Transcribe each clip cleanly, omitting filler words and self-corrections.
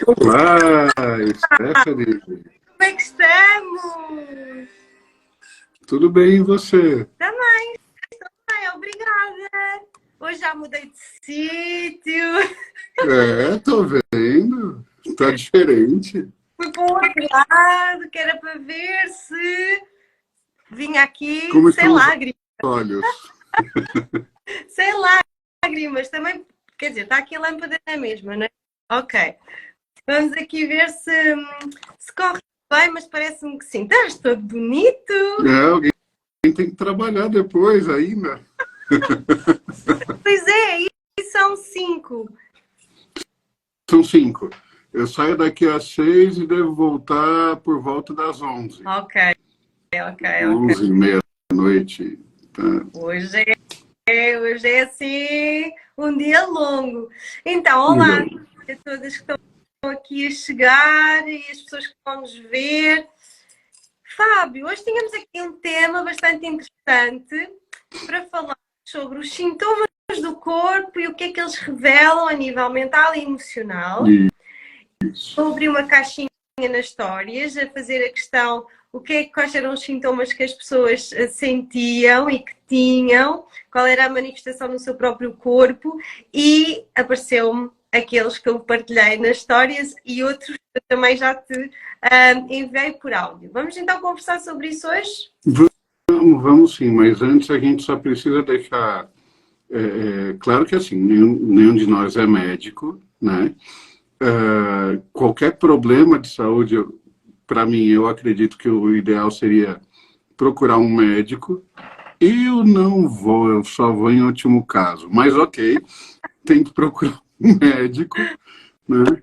Olá, Stephanie. Como é que estamos? Tudo bem e você? Também, bem, obrigada. Hoje já mudei de sítio, Tô vendo. Tá diferente. fui para o outro lado, que era para ver se vinha aqui Como sem estão os lágrimas. olhos? Sem lágrimas, também, quer dizer, está aqui a lâmpada na mesma, não é? Ok, vamos aqui ver se corre bem, mas parece-me que sim. Estás todo bonito. Alguém tem que trabalhar depois ainda. Pois é, e são 5. São 5. Eu saio daqui às 6 e devo voltar por volta das 11. Ok, ok, ok. 11 meia-noite. Tá? Hoje é assim um dia longo. Então, olá Então, a todas que estão aqui a chegar e as pessoas que vão nos ver. Fábio, hoje tínhamos aqui um tema bastante interessante para falar sobre os sintomas do corpo e o que é que eles revelam a nível mental e emocional. isso. Sobre uma caixinha nas histórias, a fazer a questão quais eram os sintomas que as pessoas sentiam e que tinham, qual era a manifestação no seu próprio corpo, e apareceu-me aqueles que eu partilhei nas histórias e outros que eu também já te enviei por áudio. Vamos então conversar sobre isso hoje? Vamos sim, mas antes a gente só precisa deixar claro que assim, nenhum de nós é médico, né? Qualquer problema de saúde, para mim, eu acredito que o ideal seria procurar um médico. Eu não vou, eu só vou em último caso. Mas ok, tem que procurar um médico, né?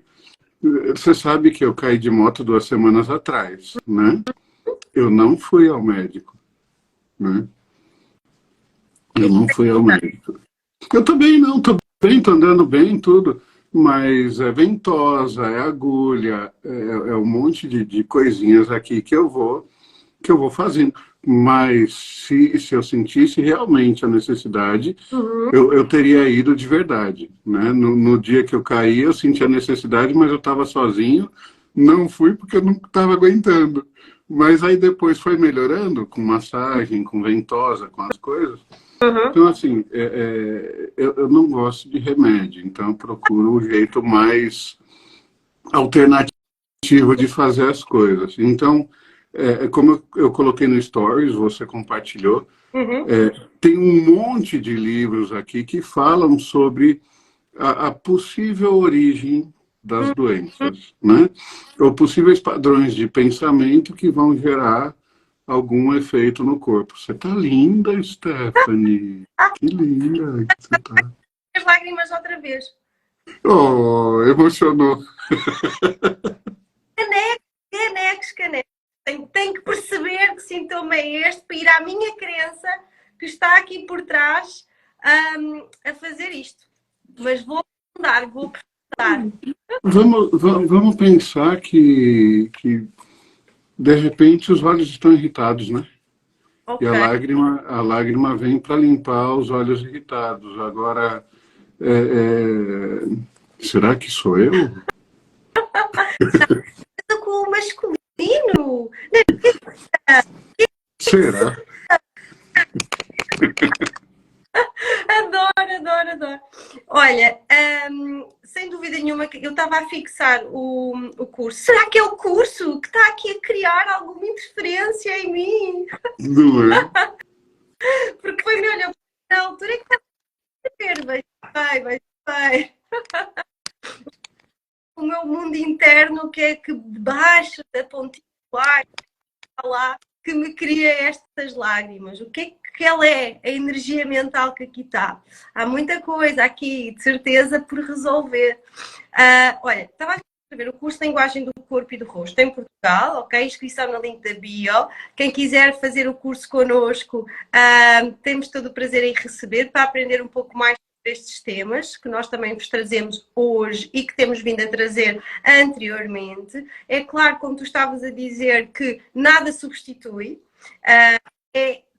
Você sabe que eu caí de moto 2 semanas atrás, né? Eu não fui ao médico, né? Eu não fui ao médico. Eu também não, tô bem, tô andando bem, tudo. Mas é ventosa, é agulha, é um monte de coisinhas aqui que eu vou fazendo. Mas se eu sentisse realmente a necessidade, Uhum. eu teria ido de verdade. Né? No dia que eu caí, eu senti a necessidade, mas eu estava sozinho. Não fui porque eu não estava aguentando. Mas aí depois foi melhorando, com massagem, com ventosa, com as coisas. Uhum. Então, assim, eu não gosto de remédio, então eu procuro o jeito mais alternativo de fazer as coisas. Então, como eu coloquei no Stories, você compartilhou, Uhum. tem um monte de livros aqui que falam sobre a possível origem das doenças, né? Ou possíveis padrões de pensamento que vão gerar algum efeito no corpo. Você tá linda, Stephanie. Que linda que você tá. As lágrimas outra vez. Oh, emocionou. Canecos, canecos. Tenho que perceber que sintoma é este para ir à minha crença que está aqui por trás a fazer isto. Mas vou mudar, vou prestar. Vamos pensar que de repente os olhos estão irritados, né? E Ok. a lágrima vem para limpar os olhos irritados. Agora, será que sou eu? Estou com o masculino. Será? Adoro, adoro, adoro. Olha, sem dúvida nenhuma que eu estava a fixar o curso. Será que é o curso que está aqui a criar alguma interferência em mim? Não é? Porque foi-me olhar na altura que está a ver, vai. O meu mundo interno que é que debaixo da pontinha do ar está lá que me cria estas lágrimas. O que ela é? A energia mental que aqui está. Há muita coisa aqui, de certeza, por resolver. Olha, estava a escrever o curso de Linguagem do Corpo e do Rosto em Portugal, ok? Inscrição no link da bio. Quem quiser fazer o curso connosco, temos todo o prazer em receber para aprender um pouco mais estes temas que nós também vos trazemos hoje e que temos vindo a trazer anteriormente. É claro, como tu estavas a dizer, que nada substitui,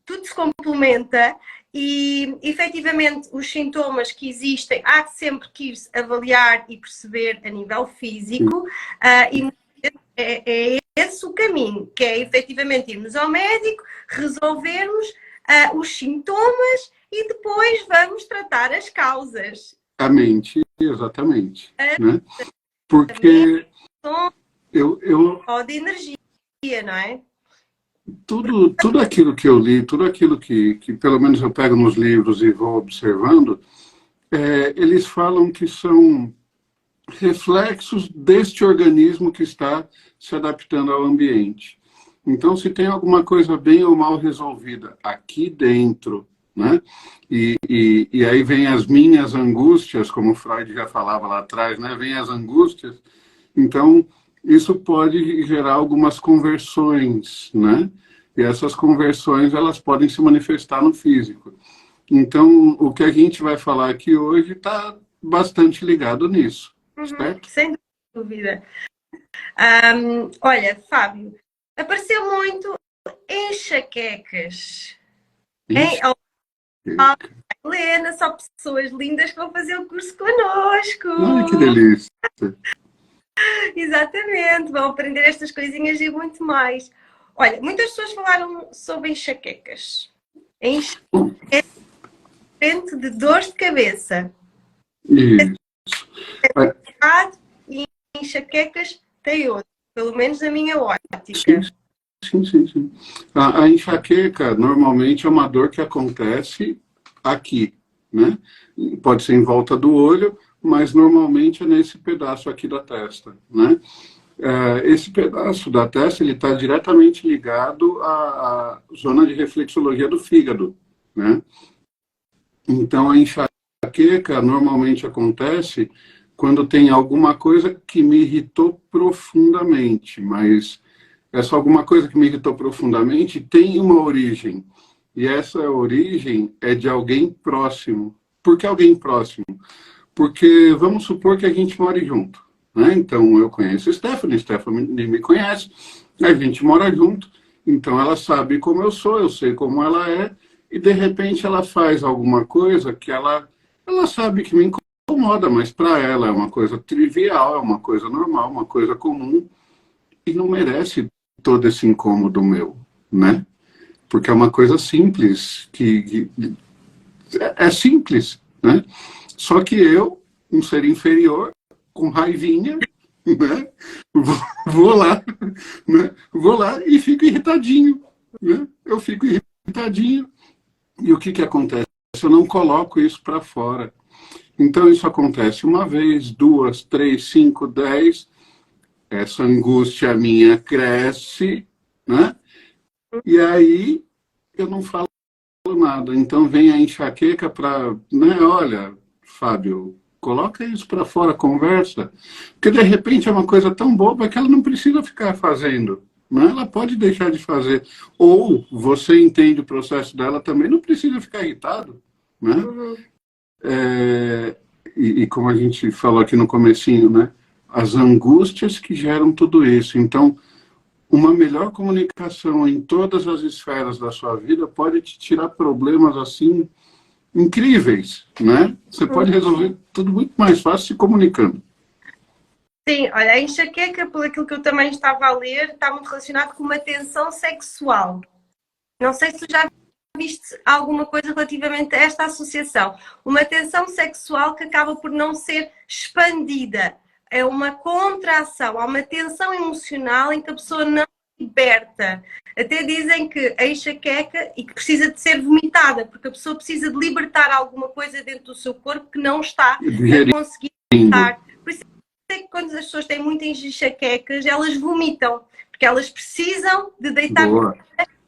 tudo se complementa E, efetivamente, os sintomas que existem, há sempre que ir avaliar e perceber a nível físico, e é esse o caminho, que é efetivamente irmos ao médico, resolvermos os sintomas e depois vamos tratar as causas. A mente, exatamente. Né? Porque eu de energia, não é? Tudo aquilo que eu li, tudo aquilo que pelo menos eu pego nos livros e vou observando, eles falam que são reflexos deste organismo que está se adaptando ao ambiente. Então, se tem alguma coisa bem ou mal resolvida aqui dentro, né? E aí vem as minhas angústias, como Freud já falava lá atrás, né? Vem as angústias. Então, isso pode gerar algumas conversões, né? E essas conversões, elas podem se manifestar no físico. Então, o que a gente vai falar aqui hoje está bastante ligado nisso, certo? Sem dúvida. Olha, Fábio, apareceu muito enxaquecas. Helena, só pessoas lindas que vão fazer o curso connosco. Ai, que delícia. Exatamente, vão aprender estas coisinhas e muito mais. Olha, muitas pessoas falaram sobre enxaquecas. Enxaqueca de dores de cabeça. Isso. E enxaquecas tem outro, pelo menos na minha ótica. Sim. A enxaqueca normalmente é uma dor que acontece aqui, né? Pode ser em volta do olho, mas normalmente é nesse pedaço aqui da testa, né? Esse pedaço da testa ele está diretamente ligado à zona de reflexologia do fígado, né? Então a enxaqueca normalmente acontece quando tem alguma coisa que me irritou profundamente, mas essa alguma coisa que me irritou profundamente tem uma origem, e essa origem é de alguém próximo. Por que alguém próximo? Porque vamos supor que a gente more junto, né? Então eu conheço Stephanie me conhece, a gente mora junto, então ela sabe como eu sou, eu sei como ela é, e de repente ela faz alguma coisa que ela sabe que me incomoda, mas para ela é uma coisa trivial, é uma coisa normal, uma coisa comum, e não merece todo esse incômodo meu, né? Porque é uma coisa simples, que é simples, né? Só que eu, um ser inferior, com raivinha, né? Vou lá, né? Vou lá e fico irritadinho, né? Eu fico irritadinho. E o que acontece? Eu não coloco isso para fora. Então isso acontece uma vez, duas, três, 5, 10. Essa angústia minha cresce, né? E aí eu não falo nada. Então vem a enxaqueca para, né? Olha, Fábio, coloca isso para fora, conversa. Porque de repente é uma coisa tão boba que ela não precisa ficar fazendo, né? Ela pode deixar de fazer. Ou você entende o processo dela também, não precisa ficar irritado, né? E como a gente falou aqui no comecinho, né? As angústias que geram tudo isso. Então, uma melhor comunicação em todas as esferas da sua vida pode te tirar problemas assim incríveis, né? Você pode resolver tudo muito mais fácil se comunicando. Sim, olha, a enxaqueca, por aquilo que eu também estava a ler, está muito relacionado com uma tensão sexual. Não sei se tu já viste alguma coisa relativamente a esta associação. Uma tensão sexual que acaba por não ser expandida. É uma contração, há uma tensão emocional em que a pessoa não liberta. Até dizem que a enxaqueca e que precisa de ser vomitada, porque a pessoa precisa de libertar alguma coisa dentro do seu corpo que não está a conseguir libertar. Por isso é que quando as pessoas têm muitas enxaquecas, elas vomitam, porque elas precisam de deitar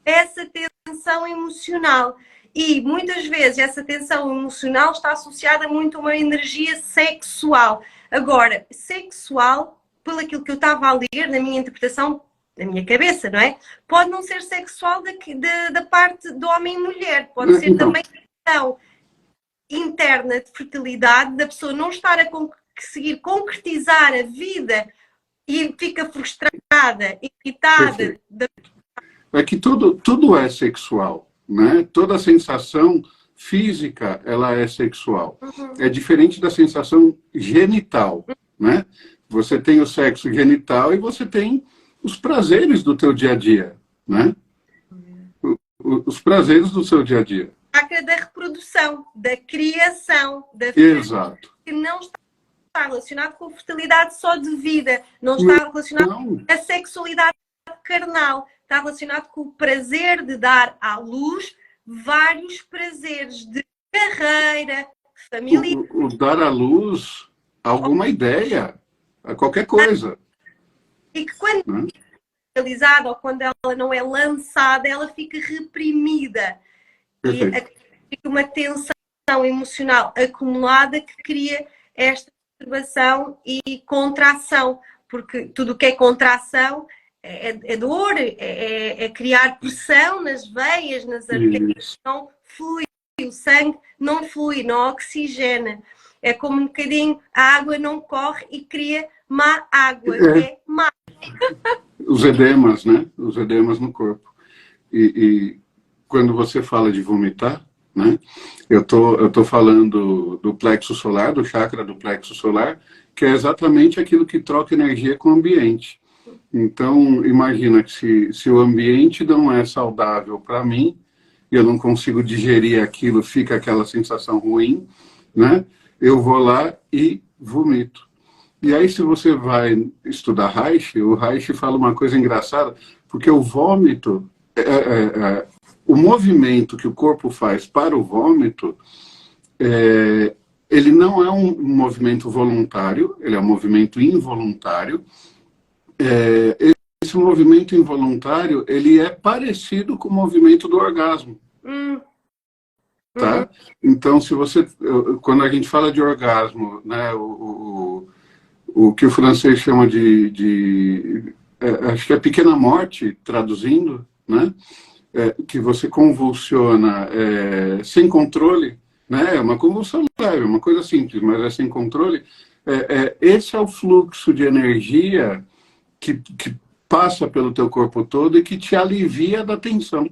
essa tensão emocional. E muitas vezes essa tensão emocional está associada muito a uma energia sexual. Agora, sexual, pelo aquilo que eu estava a ler, na minha interpretação, na minha cabeça, não é? Pode não ser sexual da parte do homem e mulher, pode ser também questão interna de fertilidade, da pessoa não estar a conseguir concretizar a vida e fica frustrada, irritada. É que tudo é sexual, né? Toda sensação física, ela é sexual. É diferente da sensação genital, né? Você tem o sexo genital e você tem os prazeres do teu dia a dia, né? Os prazeres do seu dia a dia. Da reprodução, da criação, da Exato. que não está relacionado com a fertilidade só de vida, não está relacionado com a sexualidade carnal, está relacionado com o prazer de dar à luz vários prazeres de carreira, família. O dar à luz alguma ideia, a qualquer coisa. E que quando é realizada ou quando ela não é lançada, ela fica reprimida. Perfeito. E fica uma tensão emocional acumulada que cria esta perturbação e contração. Porque tudo o que é contração é dor, é criar pressão nas veias, nas artérias, não flui, o sangue não flui, não oxigena. É como um bocadinho, a água não corre e cria má água, que é má. Os edemas, né? Os edemas no corpo. E quando você fala de vomitar, né? Eu tô falando do plexo solar, do chakra do plexo solar, que é exatamente aquilo que troca energia com o ambiente. Então, imagina que se o ambiente não é saudável para mim, e eu não consigo digerir aquilo, fica aquela sensação ruim, né? Eu vou lá e vomito. E aí, se você vai estudar Reich, o Reich fala uma coisa engraçada, porque o vômito, o movimento que o corpo faz para o vômito, ele não é um movimento voluntário, ele é um movimento involuntário. Esse movimento involuntário, ele é parecido com o movimento do orgasmo. Tá? Então, se você, quando a gente fala de orgasmo, né, o que o francês chama acho que é pequena morte, traduzindo, né, que você convulsiona sem controle, né, é uma convulsão leve, uma coisa simples, mas é sem controle. Esse é o fluxo de energia que passa pelo teu corpo todo e que te alivia da tensão.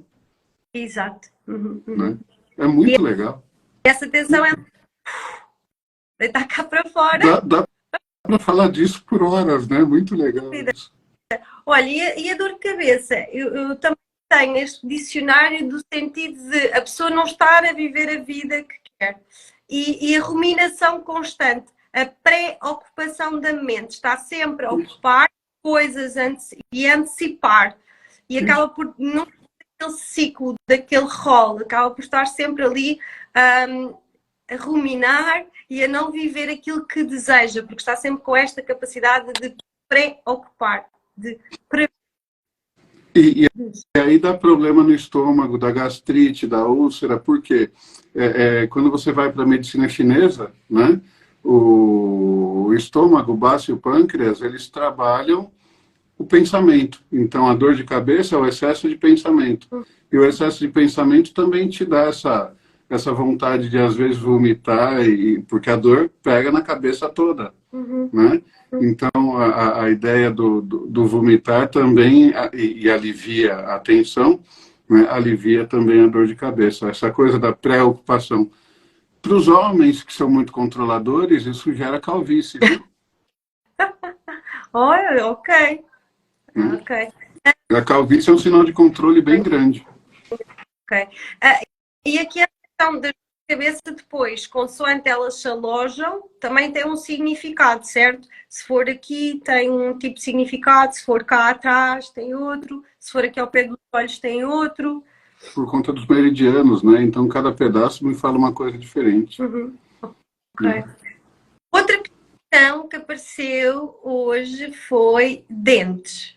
Exato. Né? É muito legal. Essa tensão é deitar cá para fora. Dá para falar disso por horas, né? Muito legal isso. Olha, e a dor de cabeça? Eu também tenho este dicionário do sentido de a pessoa não estar a viver a vida que quer. E a ruminação constante, a preocupação da mente, está sempre a ocupar coisas e antecipar. E acaba por não ter aquele ciclo daquele rol, acaba por estar sempre ali a ruminar e a não viver aquilo que deseja, porque está sempre com esta capacidade de preocupar, de E aí dá problema no estômago, da gastrite, da úlcera, porque quando você vai para a medicina chinesa, né, o estômago, o baço e o pâncreas, eles trabalham o pensamento. Então, a dor de cabeça é o excesso de pensamento. E o excesso de pensamento também te dá essa vontade de, às vezes, vomitar, porque a dor pega na cabeça toda. Né? Então, a ideia do vomitar também e alivia a tensão, né? Alivia também a dor de cabeça. Essa coisa da preocupação. Para os homens que são muito controladores, isso gera calvície. Olha, ok. A calvície é um sinal de controle bem grande. Ok. E aqui a questão da cabeça depois, consoante elas se alojam, também tem um significado, certo? Se for aqui, tem um tipo de significado, se for cá atrás, tem outro, se for aqui ao pé dos olhos, tem outro. Por conta dos meridianos, né? Então, cada pedaço me fala uma coisa diferente. Ok. Outra questão que apareceu hoje foi dentes.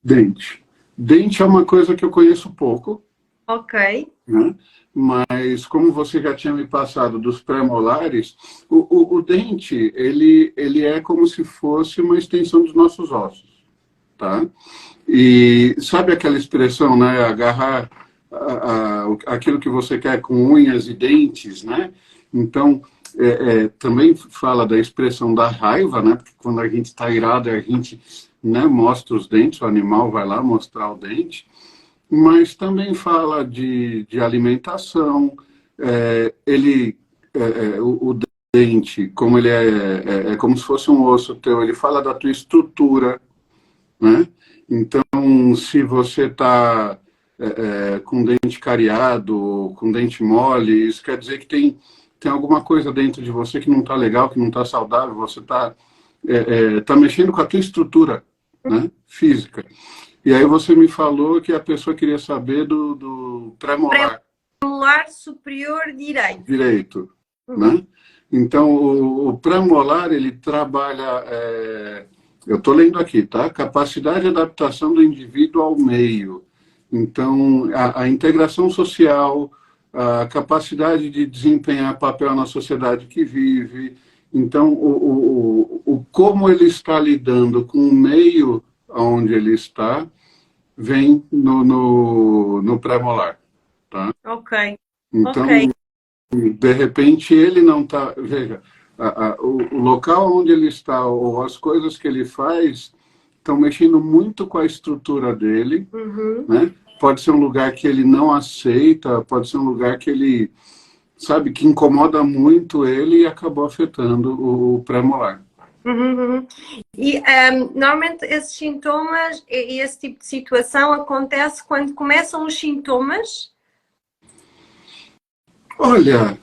Dente. Dente é uma coisa que eu conheço pouco. Ok. Né? Mas, como você já tinha me passado dos pré-molares, o dente, ele é como se fosse uma extensão dos nossos ossos. Tá? E sabe aquela expressão, né? Agarrar aquilo que você quer com unhas e dentes, né? Então, também fala da expressão da raiva, né? Porque quando a gente está irado, a gente, né, mostra os dentes, o animal vai lá mostrar o dente. mas também fala de alimentação. O dente, como ele é como se fosse um osso teu, ele fala da tua estrutura, né? Então, se você está com dente cariado, com dente mole, isso quer dizer que tem alguma coisa dentro de você que não está legal, que não está saudável, você tá mexendo com a tua estrutura, né, física. E aí você me falou que a pessoa queria saber do pré-molar. Pré-molar superior direito. Direito, né? Então, o pré-molar, ele trabalha, eu estou lendo aqui, tá? Capacidade de adaptação do indivíduo ao meio. Então, a integração social, a capacidade de desempenhar papel na sociedade que vive. Então, como ele está lidando com o meio onde ele está, vem no pré-molar, tá? Ok. Então, ok. de repente, ele não está... Veja, o local onde ele está, ou as coisas que ele faz, estão mexendo muito com a estrutura dele, né? Pode ser um lugar que ele não aceita, pode ser um lugar que ele, sabe, que incomoda muito ele e acabou afetando o pré-molar. E normalmente esses sintomas, esse tipo de situação acontece quando começam os sintomas? Olha,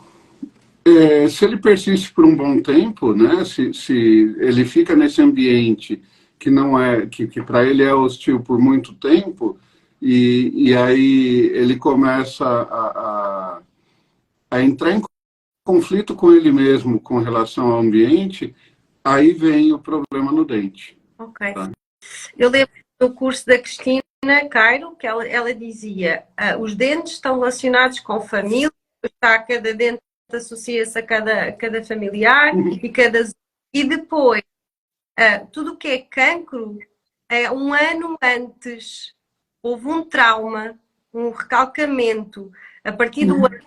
se ele persiste por um bom tempo, né? Se ele fica nesse ambiente que não é, que para ele é hostil por muito tempo, e aí ele começa a entrar em conflito com ele mesmo com relação ao ambiente, aí vem o problema no dente. Ok. Tá? Eu lembro do curso da Cristina Cairo, que ela dizia os dentes estão relacionados com família, está cada dente associa-se a cada familiar e depois tudo o que é cancro, um ano antes houve um trauma, um recalcamento, a partir do ano,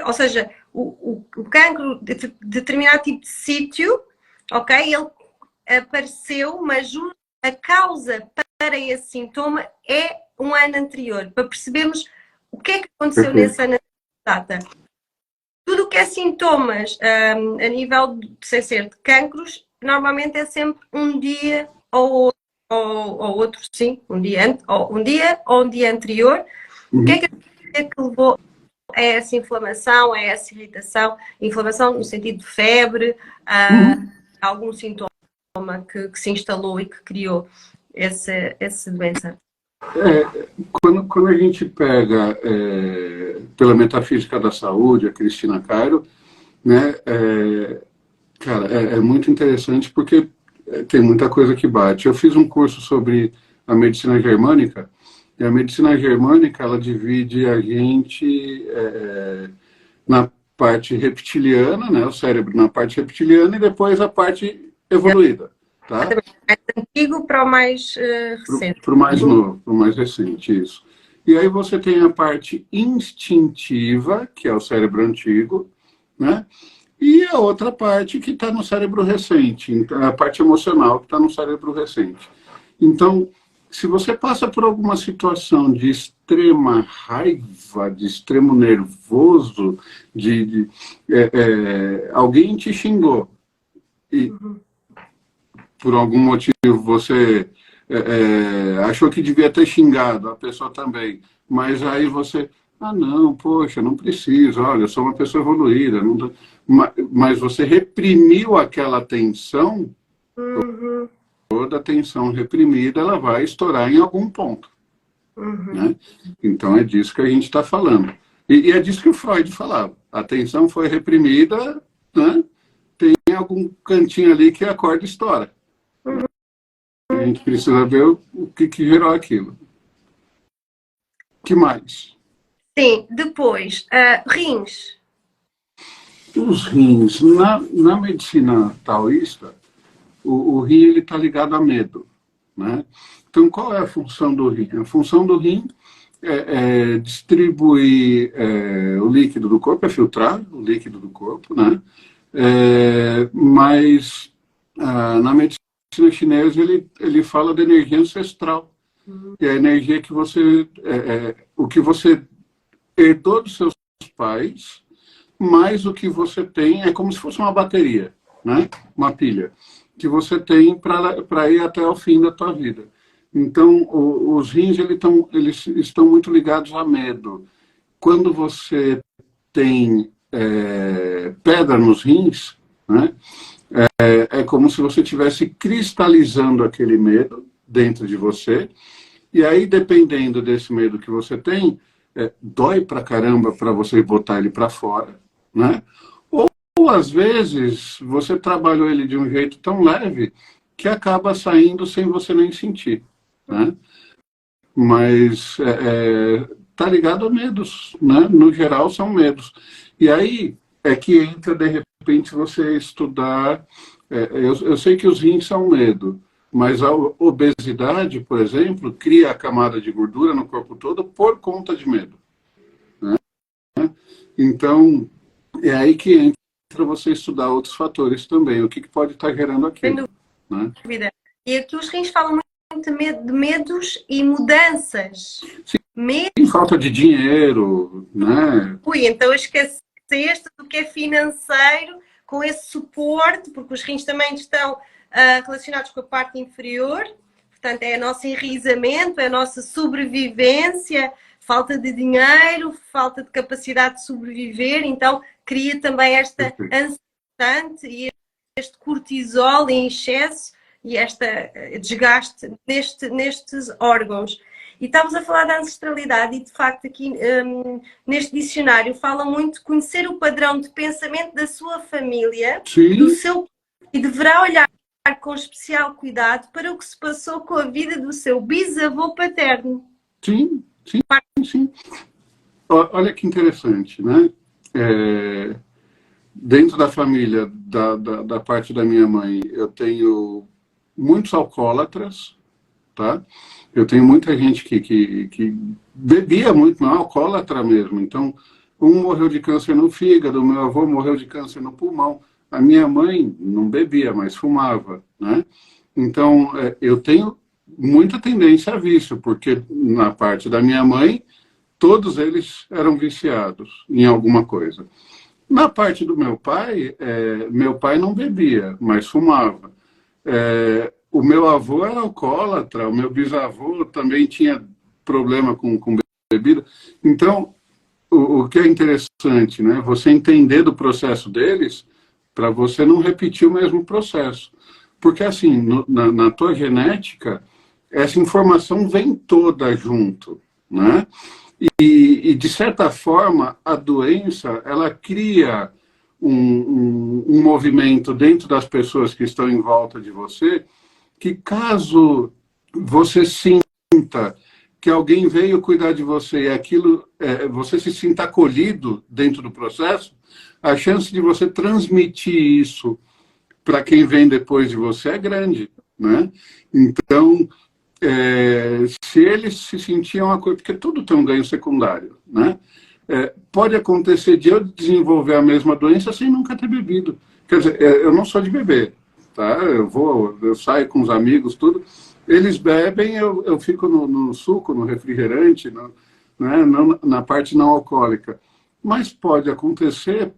ou seja, o cancro de determinado tipo de sítio, ok, ele apareceu, mas a causa para esse sintoma é um ano anterior, para percebermos o que é que aconteceu nesse ano data. Tudo o que é sintomas a nível sem ser de cancros, normalmente é sempre um dia ou outro, sim, um dia ou um dia anterior. O que é que levou a essa inflamação, a essa irritação? Inflamação no sentido de febre, algum sintoma que se instalou e que criou essa doença? Quando a gente pega pela metafísica da saúde, a Cristina Cairo, né, cara, é muito interessante porque tem muita coisa que bate. Eu fiz um curso sobre a medicina germânica, e a medicina germânica, ela divide a gente na parte reptiliana, né, o cérebro na parte reptiliana, e depois a parte evoluída. Tá? Mais antigo para o mais recente. Para o mais novo, para o mais recente, isso. E aí você tem a parte instintiva, que é o cérebro antigo, né? E a outra parte que está no cérebro recente, então, a parte emocional que está no cérebro recente. Então, se você passa por alguma situação de extrema raiva, de extremo nervoso, alguém te xingou, e por algum motivo você achou que devia ter xingado a pessoa também, mas aí você, não, poxa, não preciso, olha, eu sou uma pessoa evoluída, não, mas você reprimiu aquela tensão, toda a tensão reprimida, ela vai estourar em algum ponto. Né? Então é disso que a gente está falando. E é disso que o Freud falava, a tensão foi reprimida, né? Tem algum cantinho ali que a corda estoura. A gente precisa ver o que gerou aquilo. O que mais? Sim, depois, rins. Os rins. Na medicina taoísta, o rim está ligado a medo. Né? Então, qual é a função do rim? A função do rim é distribuir o líquido do corpo, é filtrar o líquido do corpo, né? Mas na medicina chinesa ele fala da energia ancestral. E a energia que você... o que você herdou dos seus pais, mais o que você tem é como se fosse uma bateria, né? Uma pilha, que você tem para ir até o fim da tua vida. Então, os rins eles estão muito ligados a medo. Quando você tem pedra nos rins, né? É como se você estivesse cristalizando aquele medo dentro de você, e aí, dependendo desse medo que você tem, dói pra caramba para você botar ele para fora, né? Ou, às vezes, você trabalhou ele de um jeito tão leve que acaba saindo sem você nem sentir, né? Mas tá ligado a medos, né? No geral, são medos. E aí é que entra, de repente, você estudar... eu sei que os rins são medo, mas a obesidade, por exemplo, cria a camada de gordura no corpo todo por conta de medo, né? Então, é aí que entra você estudar outros fatores também, o que pode estar gerando aquilo, né? E aqui os rins falam muito de medos e mudanças. Tem falta de dinheiro, né? Então esqueceste do que é financeiro, com esse suporte, porque os rins também estão relacionados com a parte inferior, portanto é o nosso enraizamento, é a nossa sobrevivência, falta de dinheiro, falta de capacidade de sobreviver, então cria também esta ansiedade e este cortisol em excesso e este desgaste nestes órgãos. E estamos a falar da ancestralidade e, de facto, aqui neste dicionário fala muito de conhecer o padrão de pensamento da sua família, do seu, e deverá olhar com especial cuidado para o que se passou com a vida do seu bisavô paterno. Sim. Olha que interessante, né? Dentro da família, da parte da minha mãe, eu tenho muitos alcoólatras, tá? Eu tenho muita gente que bebia muito, não é alcoólatra mesmo. Então, um morreu de câncer no fígado, meu avô morreu de câncer no pulmão. A minha mãe não bebia, mas fumava, né? Então, eu tenho muita tendência a vício, porque na parte da minha mãe, todos eles eram viciados em alguma coisa. Na parte do meu pai não bebia, mas fumava. O meu avô era alcoólatra, o meu bisavô também tinha problema com bebida. Então, o que é interessante, né? Você entender do processo deles para você não repetir o mesmo processo. Porque, assim, na tua genética, essa informação vem toda junto, né? E de certa forma, a doença, ela cria um movimento dentro das pessoas que estão em volta de você, que caso você sinta que alguém veio cuidar de você e aquilo, você se sinta acolhido dentro do processo, a chance de você transmitir isso para quem vem depois de você é grande, né? Então, se eles se sentiam acolhidos, porque tudo tem um ganho secundário, né? Pode acontecer de eu desenvolver a mesma doença sem nunca ter bebido. Quer dizer, eu não sou de beber, tá? Eu saio com os amigos, tudo. Eles bebem, eu fico no suco, no refrigerante, né? Não, na parte não alcoólica. Mas pode acontecer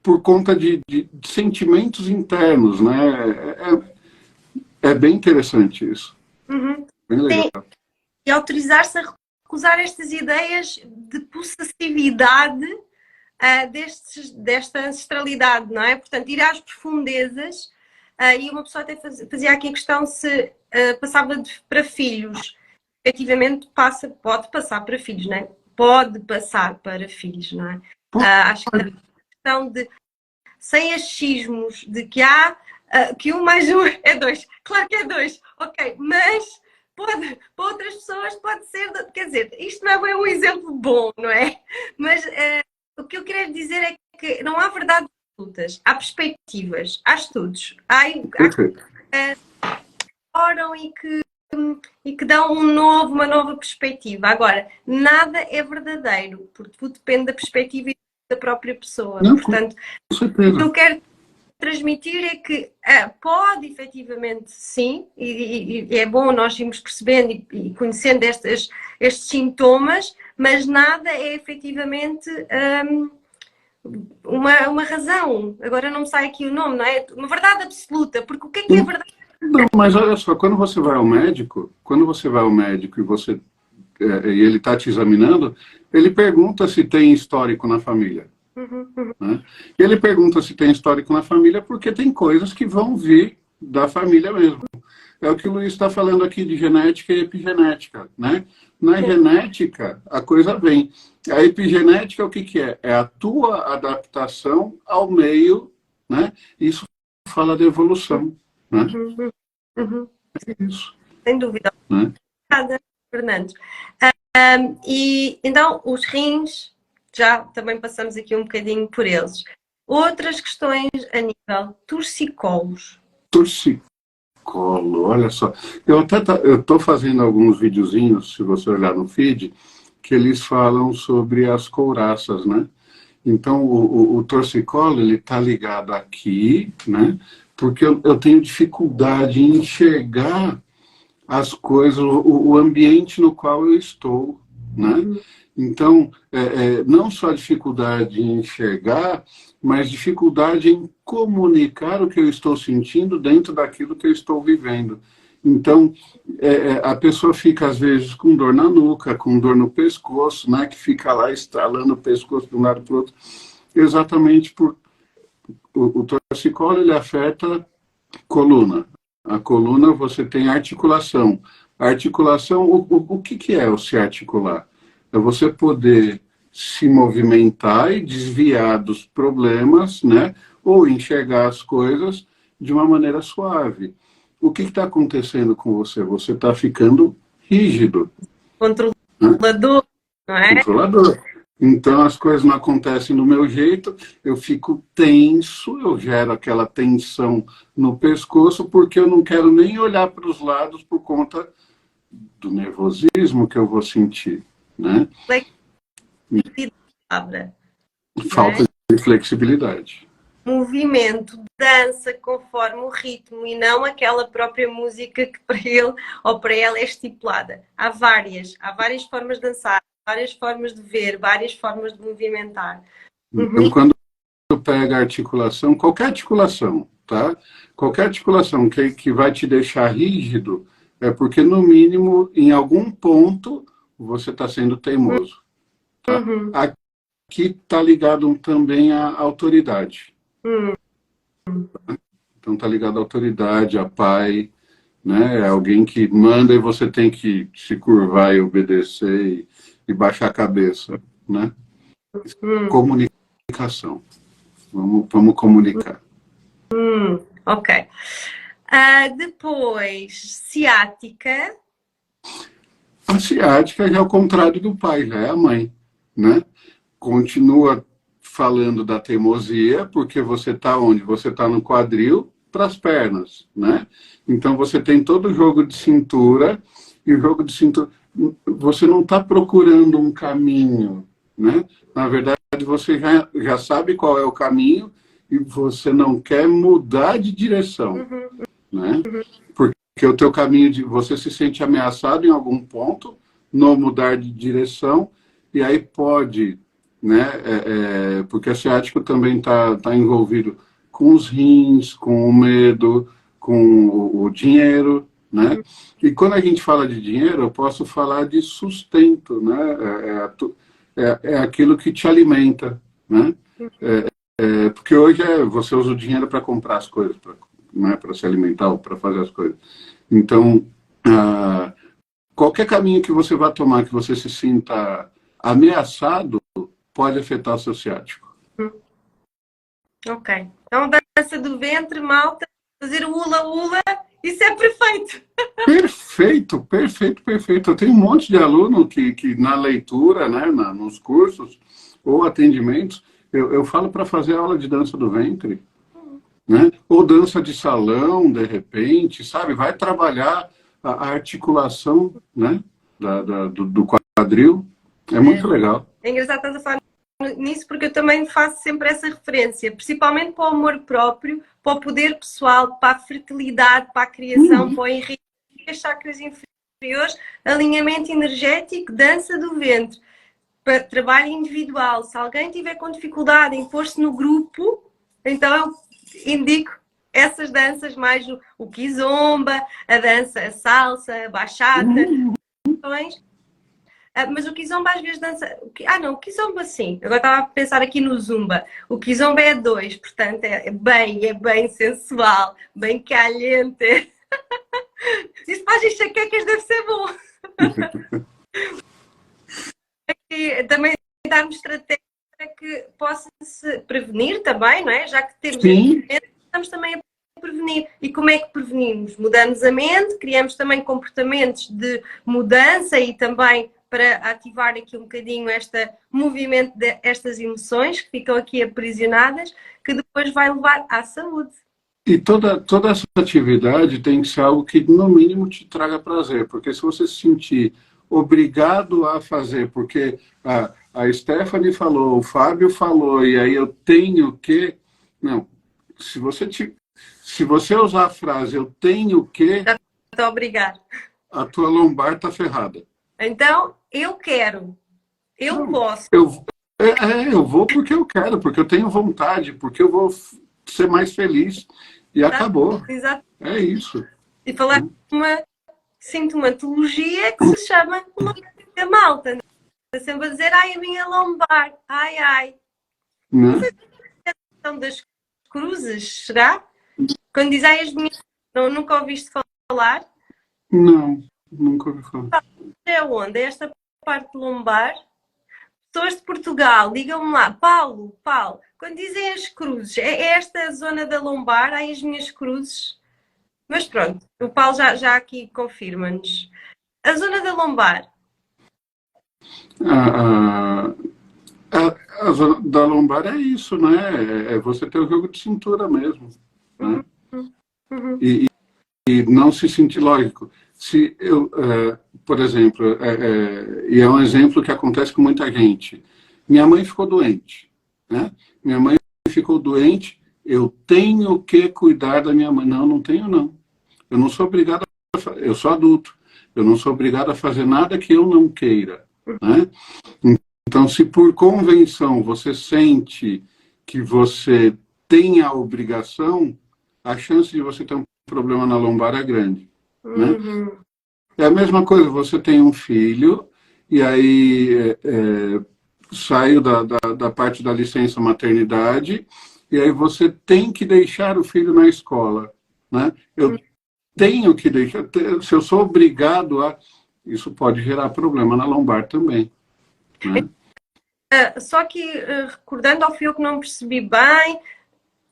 por conta de sentimentos internos, né? É bem interessante isso. Uhum. Bem legal. Sim. E autorizar-se a recusar estas ideias de possessividade desta ancestralidade, não é? Portanto, ir às profundezas, e uma pessoa até fazia aqui a questão se passava para filhos. Efetivamente, pode passar para filhos, não é? Pode passar para filhos, não é? Acho que a questão de, sem achismos, de que que 1 mais 1 é 2. Claro que é 2, ok, mas para outras pessoas pode ser, quer dizer, isto não é um exemplo bom, não é? Mas o que eu quero dizer é que não há verdades absolutas, há perspectivas, há estudos, há que oram e que dão uma nova perspectiva. Agora, nada é verdadeiro, porque tudo depende da perspectiva e da própria pessoa. Não, portanto, com certeza. eu quero transmitir é que pode efetivamente sim, e é bom nós irmos percebendo e conhecendo estes sintomas, mas nada é efetivamente uma razão. Agora não me sai aqui o nome, não é? Uma verdade absoluta, porque o que é verdade? Não, mas olha só, quando você vai ao médico e você e ele está te examinando, ele pergunta se tem histórico na família. Né? E ele pergunta se tem histórico na família porque tem coisas que vão vir da família mesmo. É o que o Luiz está falando aqui de genética e epigenética. Né? Na genética, a coisa vem. A epigenética, o que, que é? É a tua adaptação ao meio, né? Isso fala de evolução. Né? É isso. Sem dúvida. Né? Obrigada, Fernando. E então, os rins, já também passamos aqui um bocadinho por eles. Outras questões a nível torcicolos. Torcicolo, olha só. Eu estou fazendo alguns videozinhos, se você olhar no feed, que eles falam sobre as couraças, né? Então, o torcicolo, ele está ligado aqui, né? Porque eu tenho dificuldade em enxergar as coisas, o ambiente no qual eu estou, né? Então, não só dificuldade em enxergar, mas dificuldade em comunicar o que eu estou sentindo dentro daquilo que eu estou vivendo. Então, a pessoa fica, às vezes, com dor na nuca, com dor no pescoço, né? Que fica lá estralando o pescoço de um lado para o outro, exatamente por o torcicolo, ele afeta coluna. A coluna, você tem articulação. A articulação, o que é o se articular? É você poder se movimentar e desviar dos problemas, né? Ou enxergar as coisas de uma maneira suave. O que está acontecendo com você? Você está ficando rígido. Controlador, né? Não é? Controlador. Então as coisas não acontecem do meu jeito, eu fico tenso, eu gero aquela tensão no pescoço, porque eu não quero nem olhar para os lados por conta do nervosismo que eu vou sentir. Né? Palavra. Falta de flexibilidade. Movimento, dança conforme o ritmo e não aquela própria música que para ele ou para ela é estipulada. Há várias formas de dançar, várias formas de ver, várias formas de movimentar. Então, quando eu pego a articulação, qualquer articulação, tá? Qualquer articulação que vai te deixar rígido, é porque, no mínimo, em algum ponto, você está sendo teimoso. Tá? Aqui está ligado também à autoridade. Então está ligado à autoridade, a pai, né? É alguém que manda e você tem que se curvar e obedecer e baixar a cabeça, né? Comunicação. Vamos comunicar. Ok. Depois, ciática. A ciática já é o contrário do pai, já é a mãe, né? Continua falando da teimosia, porque você está onde? Você está no quadril para as pernas, né? Então você tem todo o jogo de cintura, e o jogo de cintura, você não está procurando um caminho, né? Na verdade, você já sabe qual é o caminho e você não quer mudar de direção, né? Porque o teu caminho, você se sente ameaçado em algum ponto, não mudar de direção, e aí pode, né? Porque o ciático também está envolvido com os rins, com o medo, com o dinheiro, né? E quando a gente fala de dinheiro, eu posso falar de sustento, né? É aquilo que te alimenta, né? Porque hoje você usa o dinheiro para comprar as coisas, para se alimentar ou para fazer as coisas. Então, qualquer caminho que você vá tomar, que você se sinta ameaçado, pode afetar o seu ciático. Ok. Então, dança do ventre, malta, fazer o hula-hula, isso é perfeito. Perfeito, perfeito, perfeito. Eu tenho um monte de aluno que na leitura, né, nos cursos ou atendimentos, eu falo para fazer aula de dança do ventre, né? Ou dança de salão, de repente, sabe? Vai trabalhar a articulação, né, do quadril. É muito legal. É engraçado, estás a falar nisso porque eu também faço sempre essa referência, principalmente para o amor próprio, para o poder pessoal, para a fertilidade, para a criação, para o enriquecimento das chakras inferiores, alinhamento energético, dança do ventre, para trabalho individual. Se alguém tiver com dificuldade em pôr-se no grupo, então eu indico essas danças, mais o kizomba, a dança, a salsa, a bachata. Mas o kizomba às vezes dança... não, o kizomba sim. Agora estava a pensar aqui no zumba. O kizomba é 2, portanto é bem sensual, bem caliente. Isso faz enxaquecas, deve ser bom. E também darmos estratégia para que possa-se prevenir também, não é? Já que temos estamos também a prevenir. E como é que prevenimos? Mudamos a mente, criamos também comportamentos de mudança e também para ativar aqui um bocadinho este movimento destas emoções que ficam aqui aprisionadas, que depois vai levar à saúde. E toda essa atividade tem que ser algo que, no mínimo, te traga prazer. Porque se você se sentir obrigado a fazer, porque a Stephanie falou, o Fábio falou, e aí eu tenho que... Não, se você usar a frase eu tenho que... Já estou a obrigar. A tua lombar está ferrada. Então, eu quero. Eu posso. Eu vou porque eu quero, porque eu tenho vontade, porque eu vou ser mais feliz. E acabou. Exato. É isso. E falar de uma sintomatologia que se chama lombar malta. Está sempre a dizer, ai, a minha lombar, ai. Não sei se é a questão das cruzes, será? Quando diz, ai, as minhas... Nunca ouviste falar? Não, nunca ouvi falar. É onde? É esta parte lombar? Pessoas de Portugal, digam-me lá, Paulo, quando dizem as cruzes, é esta zona da lombar, ai, as minhas cruzes? Mas pronto, o Paulo já aqui confirma-nos. A zona da lombar. A zona da lombar é isso, né? É você ter o jogo de cintura mesmo. Né? Uhum. E não se sentir lógico. Se eu, por exemplo, e é um exemplo que acontece com muita gente. Minha mãe ficou doente, né? Minha mãe ficou doente, eu tenho que cuidar da minha mãe. Não tenho não. Eu não sou obrigado eu sou adulto. Eu não sou obrigado a fazer nada que eu não queira, né? Então, se por convenção você sente que você tem a obrigação, a chance de você ter um problema na lombar é grande. Né? É a mesma coisa, você tem um filho, e aí saiu da parte da licença maternidade, e aí você tem que deixar o filho na escola. Né? Eu tenho que deixar, se eu sou obrigado a... Isso pode gerar problema na lombar também. Né? Só que, recordando ao fio que não percebi bem,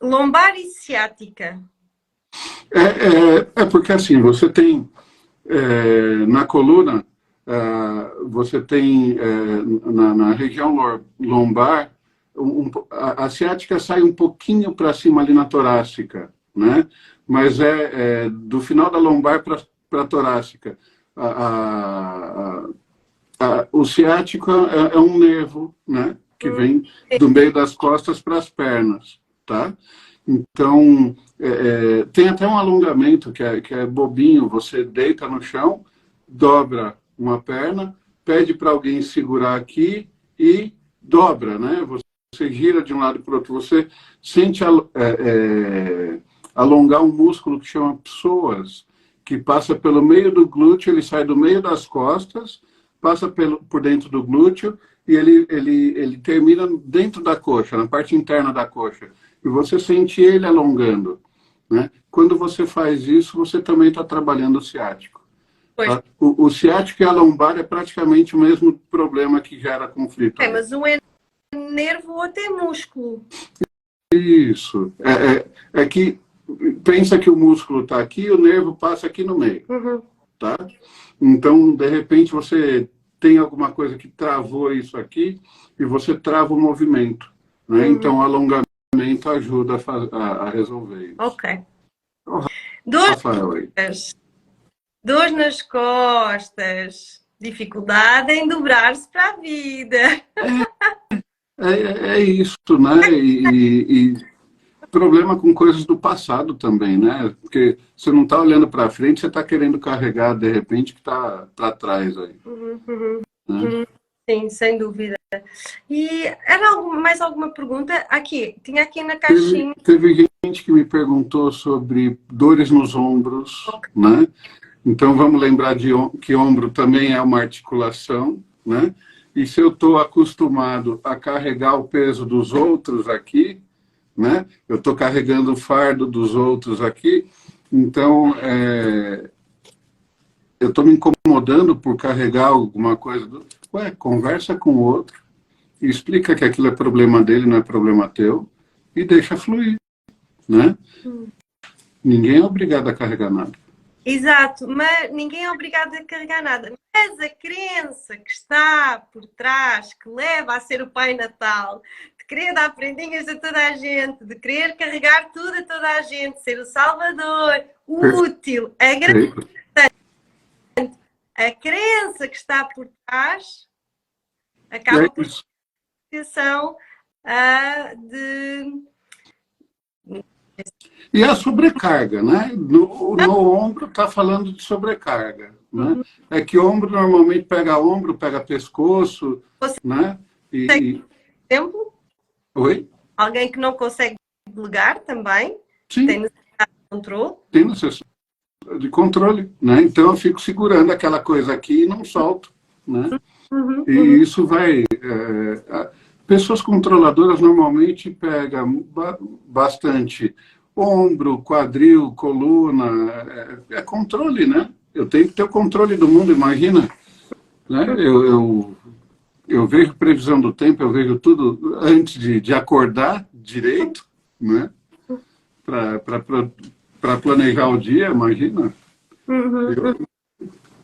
lombar e ciática. É porque assim, você tem na coluna, você tem na região lombar, a ciática sai um pouquinho para cima ali na torácica, né? Mas do final da lombar para a torácica. O ciático é um nervo, né? Que vem do meio das costas para as pernas, tá? Então, tem até um alongamento que é bobinho. Você deita no chão, dobra uma perna, pede para alguém segurar aqui e dobra, né? Você gira de um lado para o outro. Você sente alongar um músculo que chama psoas, que passa pelo meio do glúteo, ele sai do meio das costas, passa por dentro do glúteo e ele termina dentro da coxa, na parte interna da coxa. E você sente ele alongando. Né? Quando você faz isso, você também está trabalhando o ciático. Tá? O ciático e a lombar é praticamente o mesmo problema que gera conflito. Mas um é nervo, o outro é músculo. Isso. É que pensa que o músculo está aqui e o nervo passa aqui no meio. Tá? Então, de repente, você tem alguma coisa que travou isso aqui e você trava o movimento. Né? Então, o alongamento ajuda a resolver isso. Ok. Dor nas costas, dificuldade em dobrar-se para a vida. é isso, né? E problema com coisas do passado também, né? Porque você não está olhando para frente, você está querendo carregar, de repente, que está para trás aí. Né? Sim, sem dúvida. E era mais alguma pergunta? Aqui, tinha aqui na Teve, caixinha. teve gente que me perguntou sobre dores nos ombros, né? Então vamos lembrar que ombro também é uma articulação, né? E se eu estou acostumado a carregar o peso dos outros aqui, né? Eu estou carregando o fardo dos outros aqui, então eu estou me incomodando por carregar alguma coisa. Ué, conversa com o outro, explica que aquilo é problema dele, não é problema teu, e deixa fluir, né? Ninguém é obrigado a carregar nada. Exato, mas ninguém é obrigado a carregar nada. Mas a crença que está por trás, que leva a ser o Pai Natal, de querer dar prendinhas a toda a gente, de querer carregar tudo a toda a gente, ser o Salvador, o útil, a crença que está por trás acaba por ser a situação de... E a sobrecarga, né? No ombro está falando de sobrecarga, né? É que ombro normalmente pega pescoço, Você né? exemplo, Oi? alguém que não consegue delegar também, Sim, tem necessidade de controle. tem necessidade de controle, né? Então eu fico segurando aquela coisa aqui e não solto, né? E isso vai... pessoas controladoras normalmente pegam bastante ombro, quadril, coluna, é controle, né? Eu tenho que ter o controle do mundo, imagina. Né? Eu vejo previsão do tempo, eu vejo tudo antes de acordar direito, né? Para planejar o dia, imagina.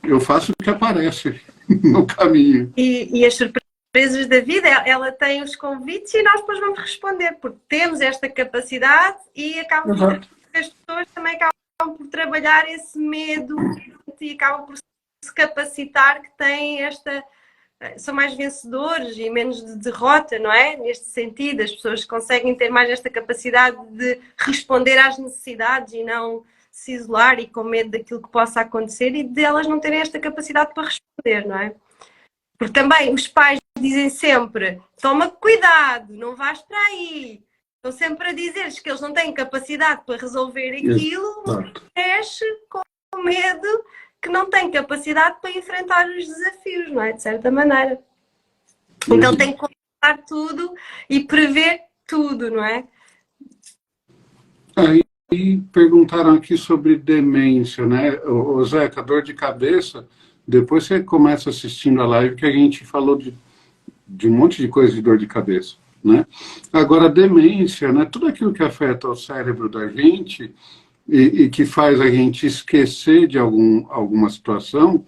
Eu faço o que aparece no caminho. E as surpresas da vida, ela tem os convites e nós depois vamos responder, porque temos esta capacidade e acaba por as pessoas também acabam por trabalhar esse medo e acabam por se capacitar que têm esta... São mais vencedores e menos de derrota, não é? Neste sentido, as pessoas conseguem ter mais esta capacidade de responder às necessidades e não se isolar e com medo daquilo que possa acontecer e de elas não terem esta capacidade para responder, não é? Porque também os pais dizem sempre, toma cuidado, não vais para aí. Estão sempre a dizer-lhes que eles não têm capacidade para resolver aquilo, cresce com medo que não tem capacidade para enfrentar os desafios, não é? De certa maneira. Então tem que controlar tudo e prever tudo, não é? Aí perguntaram aqui sobre demência, né? O Zeca, dor de cabeça, depois você começa assistindo a live que a gente falou de um monte de coisa de dor de cabeça, né? Agora, demência, né? Tudo aquilo que afeta o cérebro da gente e que faz a gente esquecer de alguma situação,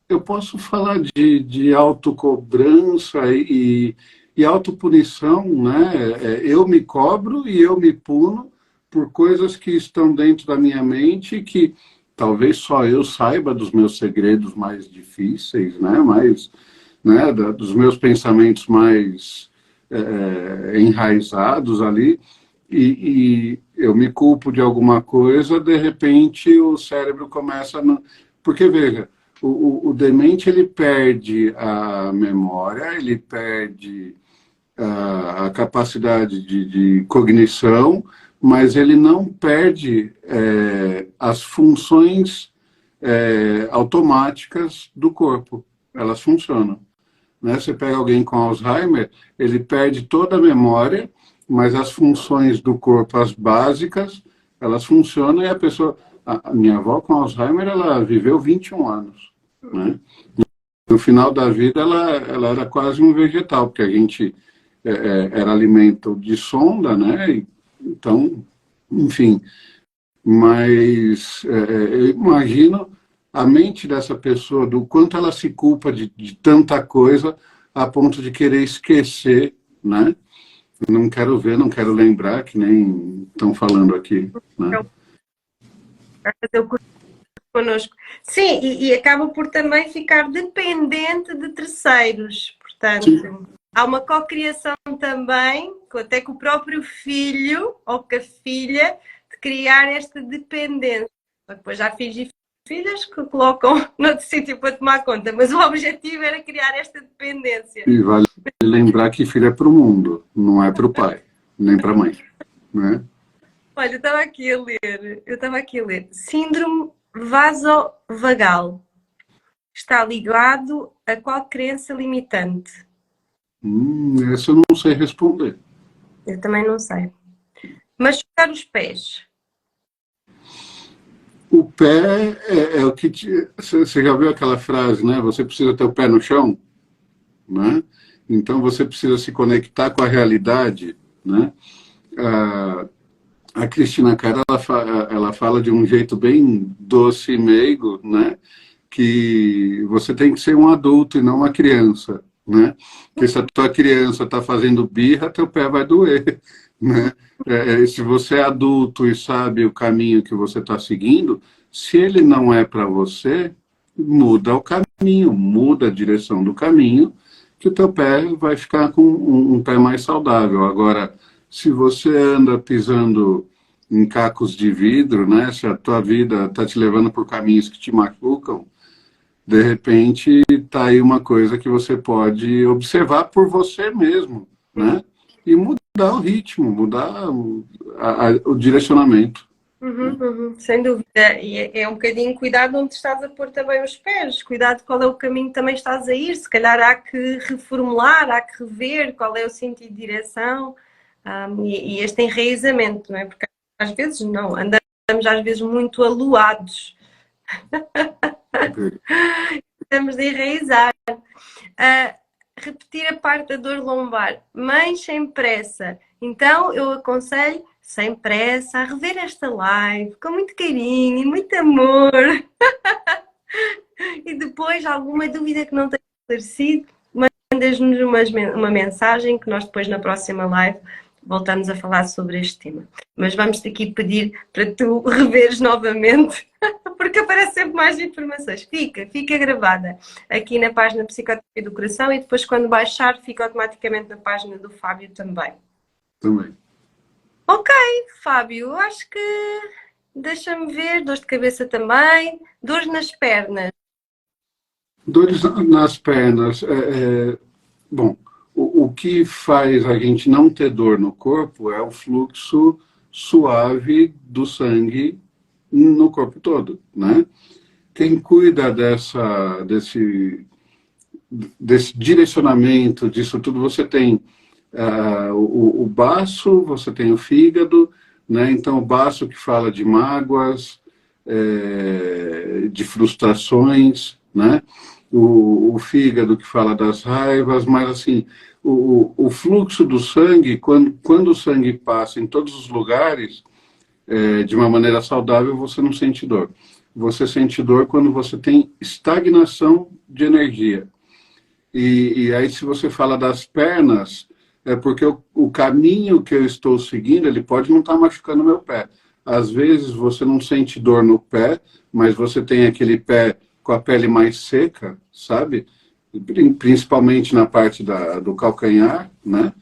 eu posso falar de autocobrança e autopunição, né? Eu me cobro e eu me puno por coisas que estão dentro da minha mente que talvez só eu saiba dos meus segredos mais difíceis, né? Dos meus pensamentos mais enraizados ali, e eu me culpo de alguma coisa, de repente o cérebro começa... Porque, veja, o demente ele perde a memória, ele perde a capacidade de cognição, mas ele não perde as funções automáticas do corpo. Elas funcionam. Né? Você pega alguém com Alzheimer, ele perde toda a memória, mas as funções do corpo, as básicas, elas funcionam e a pessoa... A minha avó com Alzheimer, ela viveu 21 anos. Né? No final da vida, ela era quase um vegetal, porque a gente era alimento de sonda, né? Então, enfim. Mas eu imagino a mente dessa pessoa, do quanto ela se culpa de tanta coisa, a ponto de querer esquecer, né? Não quero ver, não quero lembrar, que nem estão falando aqui, né? Vai fazer o curso connosco. Sim, e acaba por também ficar dependente de terceiros, portanto... Sim. há uma cocriação também, até com o próprio filho ou com a filha, de criar esta dependência. Depois há filhos e filhas que colocam noutro sítio para tomar conta, mas o objetivo era criar esta dependência. E vale lembrar que filho é para o mundo, não é para o pai, nem para a mãe. Né? Olha, eu estava aqui a ler. Síndrome vasovagal. Está ligado a qual crença limitante? Essa eu não sei responder. Eu também não sei. Machucar os pés. O pé é o que... Você já viu aquela frase, né? Você precisa ter o pé no chão, né? Então você precisa se conectar com a realidade, né? A Cristina Cara, ela fala de um jeito bem doce e meigo, né? Que você tem que ser um adulto e não uma criança, né? Porque se a tua criança está fazendo birra, teu pé vai doer, né? Se você é adulto e sabe o caminho que você está seguindo, se ele não é para você, muda o caminho, muda a direção do caminho, que o teu pé vai ficar com um pé mais saudável. Agora, se você anda pisando em cacos de vidro, né? Se a tua vida está te levando por caminhos que te machucam, de repente está aí uma coisa que você pode observar por você mesmo, né? E mudar o ritmo, mudar o direcionamento. Sem dúvida. E é um bocadinho cuidado onde estás a pôr também os pés. Cuidado qual é o caminho que também estás a ir. Se calhar há que reformular, há que rever qual é o sentido de direção. E este enraizamento, não é? Porque às vezes não, andamos às vezes muito aluados. Estamos de enraizar. Repetir a parte da dor lombar. Mãe sem pressa. Então eu aconselho, sem pressa, a rever esta live com muito carinho e muito amor. E depois, alguma dúvida que não tenha esclarecido, mandas-nos uma mensagem que nós depois na próxima live voltamos a falar sobre este tema. Mas vamos-te aqui pedir para tu reveres novamente, porque aparece sempre mais informações. Fica gravada aqui na página Psicoterapia do Coração e depois quando baixar fica automaticamente na página do Fábio também. Também. Ok, Fábio, acho que deixa-me ver, dores de cabeça também, dores nas pernas. Dores nas pernas. Bom, o que faz a gente não ter dor no corpo é o fluxo suave do sangue no corpo todo, né? Quem cuida desse direcionamento, disso tudo, você tem o baço, você tem o fígado, né? Então o baço que fala de mágoas, de frustrações, né? O fígado que fala das raivas, mas assim, o fluxo do sangue, quando o sangue passa em todos os lugares, de uma maneira saudável, você não sente dor. Você sente dor quando você tem estagnação de energia. E aí, se você fala das pernas, é porque o caminho que eu estou seguindo, ele pode não estar machucando o meu pé. Às vezes, você não sente dor no pé, mas você tem aquele pé com a pele mais seca, sabe? Principalmente na parte do calcanhar, né?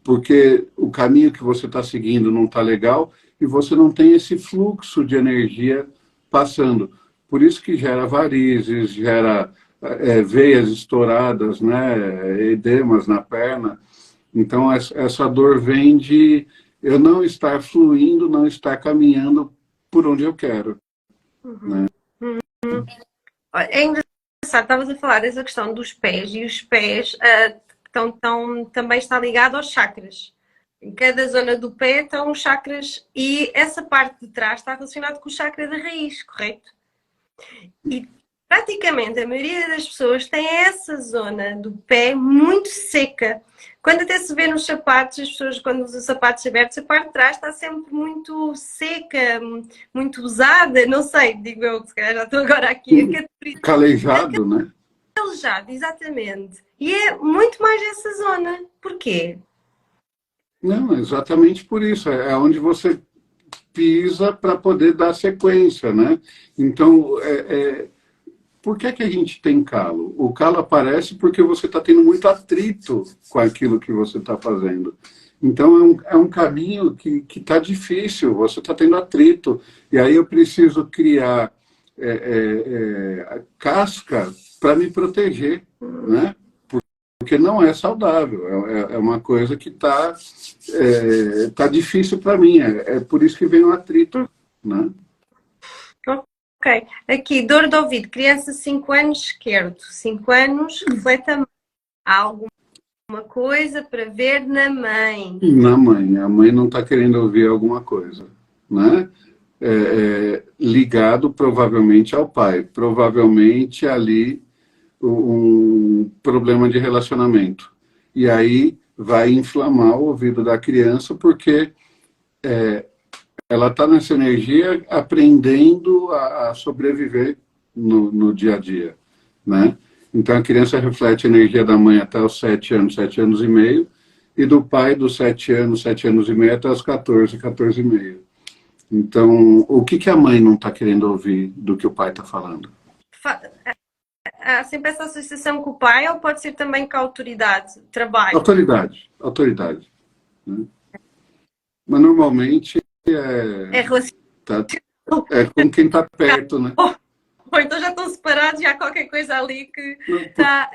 Porque o caminho que você está seguindo não está legal e você não tem esse fluxo de energia passando. Por isso que gera varizes, gera veias estouradas, né? Edemas na perna. Então, essa dor vem de eu não estar fluindo, não estar caminhando por onde eu quero. Né? É engraçado, estavas a falar dessa questão dos pés e os pés também está ligado aos chakras. Em cada zona do pé estão os chakras e essa parte de trás está relacionada com o chakra da raiz, correto? E praticamente a maioria das pessoas tem essa zona do pé muito seca. Quando até se vê nos sapatos, as pessoas quando usam sapatos abertos, a parte de trás está sempre muito seca, muito usada, não sei, digo eu, se calhar já estou agora aqui a categorizar. Calejado, né? Calejado, exatamente. E é muito mais essa zona. Porquê? Não, exatamente por isso. É onde você pisa para poder dar sequência, né? Então, por que que a gente tem calo? O calo aparece porque você está tendo muito atrito com aquilo que você está fazendo. Então, é um caminho que está difícil, você está tendo atrito. E aí eu preciso criar casca para me proteger, né? Porque não é saudável, é uma coisa que tá difícil para mim, é por isso que vem o atrito, né? Ok, aqui, dor de ouvido, criança 5 anos esquerdo, 5 anos, reflete a mãe. Há alguma coisa para ver na mãe? Na mãe, a mãe não está querendo ouvir alguma coisa, né? Ligado provavelmente ao pai, provavelmente ali um problema de relacionamento. E aí vai inflamar o ouvido da criança porque ela está nessa energia aprendendo a sobreviver no dia a dia, né? Então a criança reflete a energia da mãe até os 7 anos, 7 anos e meio, e do pai dos 7 anos, 7 anos e meio até os 14, 14 e meio. Então, o que a mãe não está querendo ouvir do que o pai está falando? Há sempre essa associação com o pai ou pode ser também com a autoridade, trabalho? Autoridade. Né? Mas normalmente relacionado. É com quem está perto, né? Ou então já estão separados e há qualquer coisa ali que está...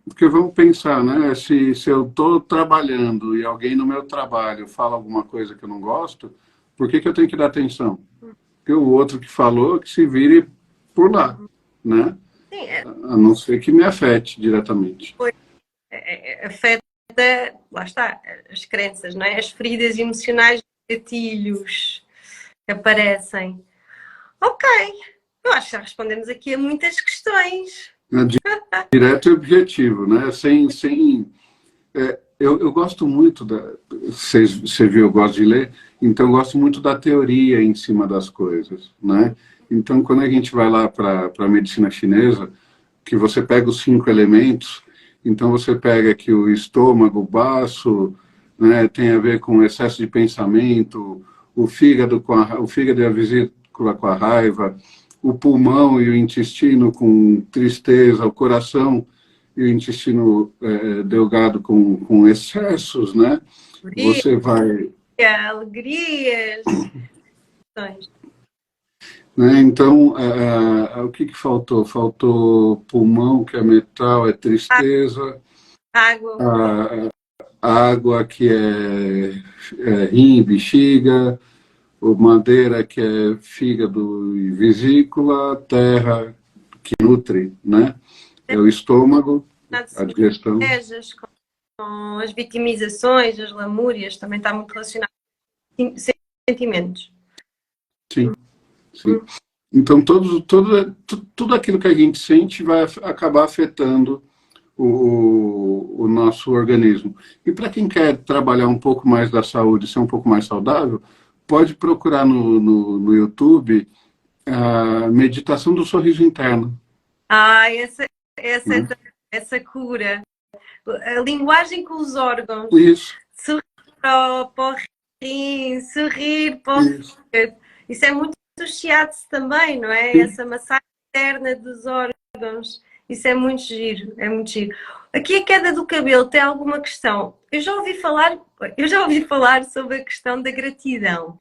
Porque vamos pensar, né? Se eu estou trabalhando e alguém no meu trabalho fala alguma coisa que eu não gosto, por que eu tenho que dar atenção? Porque o outro que falou, que se vire por lá, né? Sim, a não ser que me afete diretamente. Afeta, lá está, as crenças, não é? As feridas emocionais, gatilhos que aparecem. Ok, eu acho que já respondemos aqui a muitas questões. Direto e objetivo, né? Eu gosto muito você viu, eu gosto de ler, então eu gosto muito da teoria em cima das coisas, né? Então, quando a gente vai lá para a medicina chinesa, que você pega os 5 elementos, então você pega que o estômago, o baço, né, tem a ver com excesso de pensamento, o fígado e a vesícula com a raiva, o pulmão e o intestino com tristeza, o coração e o intestino delgado com excessos, né? Você vai... Alegrias. Né? Então, o que faltou? Faltou pulmão, que é metal, é tristeza. Água. Água, que é rim, bexiga. O madeira, que é fígado e vesícula. Terra, que nutre, né? É o estômago, a digestão. Com as vitimizações, as lamúrias, também está muito relacionado com sentimentos. Sim. Então, tudo aquilo que a gente sente vai acabar afetando o nosso organismo. E para quem quer trabalhar um pouco mais da saúde, ser um pouco mais saudável, pode procurar no YouTube a meditação do sorriso interno. Essa cura. A linguagem com os órgãos. Isso. Sorrir para o rim, sorrir para o fígado. Isso é muito shiatsu também, não é? Sim. Essa massagem interna dos órgãos. Isso é muito giro, é muito giro. Aqui a queda do cabelo tem alguma questão? Eu já ouvi falar sobre a questão da gratidão.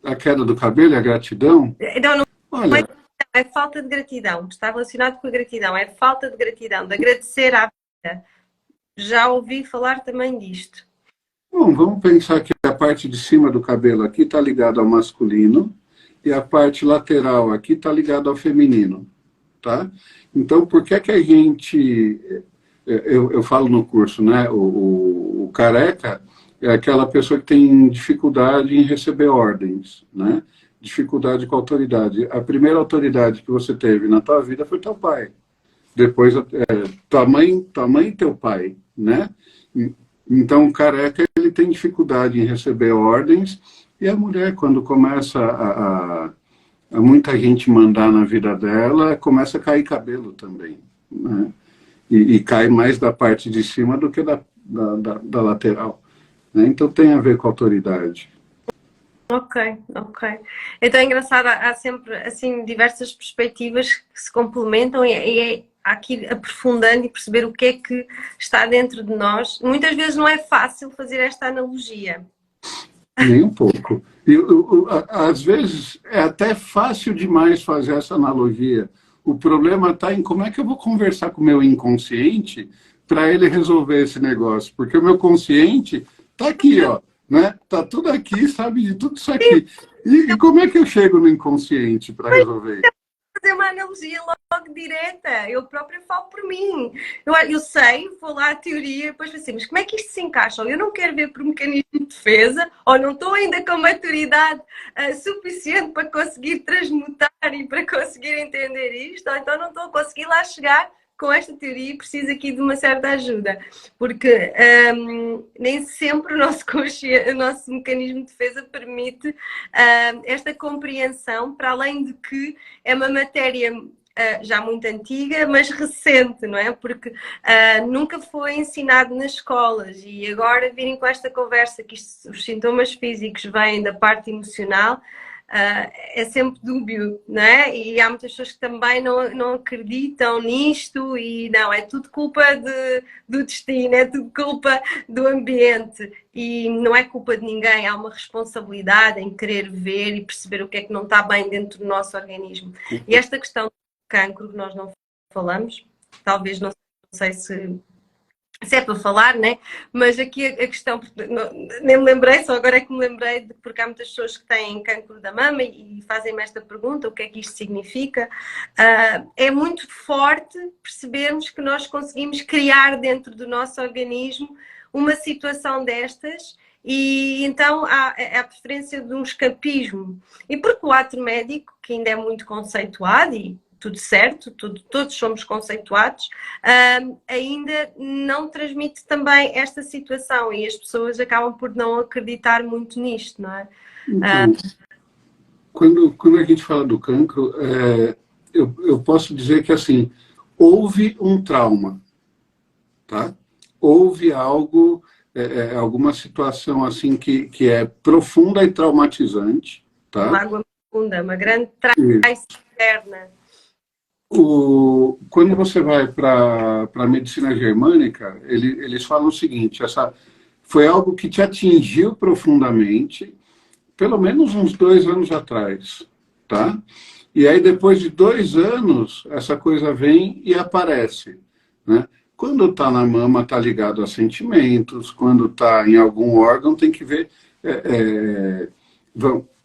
A queda do cabelo é a gratidão? Não Olha, é falta de gratidão. Está relacionado com a gratidão. É falta de gratidão, de agradecer à vida. Já ouvi falar também disto. Bom, vamos pensar que a parte de cima do cabelo aqui está ligada ao masculino e a parte lateral aqui está ligada ao feminino, tá? Então, por que a gente... Eu falo no curso, né? O careca é aquela pessoa que tem dificuldade em receber ordens, né? Dificuldade com a autoridade. A primeira autoridade que você teve na tua vida foi teu pai. Depois, tua mãe e teu pai, né? Então, o careca, ele tem dificuldade em receber ordens, e a mulher, quando começa a muita gente mandar na vida dela, começa a cair cabelo também, né? E cai mais da parte de cima do que da lateral, né? Então, tem a ver com a autoridade. Ok, ok. Então é engraçado, há sempre assim diversas perspectivas que se complementam e há que ir aprofundando e perceber o que é que está dentro de nós. Muitas vezes não é fácil fazer esta analogia. Nem um pouco. E, às vezes é até fácil demais fazer essa analogia. O problema está em como é que eu vou conversar com o meu inconsciente para ele resolver esse negócio. Porque o meu consciente está aqui, ó, né? Tá tudo aqui, sabe de tudo isso aqui. E como é que eu chego no inconsciente para resolver isso? Fazer uma analogia logo direta. Eu própria falo por mim. Eu sei, vou lá à teoria, e depois assim, mas como é que isto se encaixa? Ou eu não quero ver por mecanismo de defesa, ou não estou ainda com maturidade suficiente para conseguir transmutar e para conseguir entender isto, ou então não estou a conseguir lá chegar com esta teoria e preciso aqui de uma certa ajuda, porque nem sempre o nosso mecanismo de defesa permite esta compreensão, para além de que é uma matéria já muito antiga, mas recente, não é? Porque nunca foi ensinado nas escolas e agora virem com esta conversa que os sintomas físicos vêm da parte emocional, é sempre dúbio, não é? E há muitas pessoas que também não acreditam nisto e não, é tudo culpa do destino, é tudo culpa do ambiente e não é culpa de ninguém, há uma responsabilidade em querer ver e perceber o que é que não está bem dentro do nosso organismo. E esta questão do cancro que nós não falamos, talvez não sei se é para falar, né? Mas aqui a questão, nem me lembrei, só agora é que me lembrei, porque há muitas pessoas que têm cancro da mama e fazem-me esta pergunta, o que é que isto significa? É muito forte percebermos que nós conseguimos criar dentro do nosso organismo uma situação destas e então há a preferência de um escapismo. E porque o ato médico, que ainda é muito conceituado e tudo certo, todos somos conceituados, ainda não transmite também esta situação e as pessoas acabam por não acreditar muito nisto, não é? Então, quando a gente fala do cancro, eu posso dizer que assim, houve um trauma, tá? Houve algo, alguma situação assim que é profunda e traumatizante, tá? Uma água profunda, uma grande traição externa. Quando você vai para a medicina germânica, eles falam o seguinte: foi algo que te atingiu profundamente, pelo menos uns 2 anos atrás, tá? E aí, depois de 2 anos, essa coisa vem e aparece, né? Quando está na mama, está ligado a sentimentos, quando está em algum órgão, tem que ver.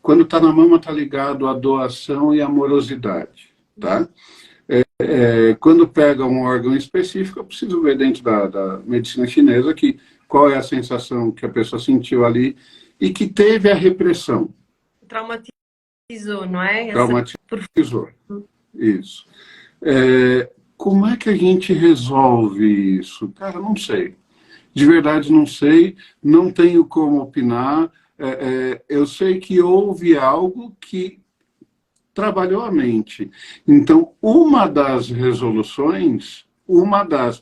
Quando está na mama, está ligado à doação e amorosidade, tá? Quando pega um órgão específico, eu preciso ver dentro da medicina chinesa qual é a sensação que a pessoa sentiu ali e que teve a repressão. Traumatizou, não é? Traumatizou. Isso. Como é que a gente resolve isso? Cara, não sei. De verdade, não sei. Não tenho como opinar. Eu sei que houve algo que trabalhou a mente. Então, uma das resoluções,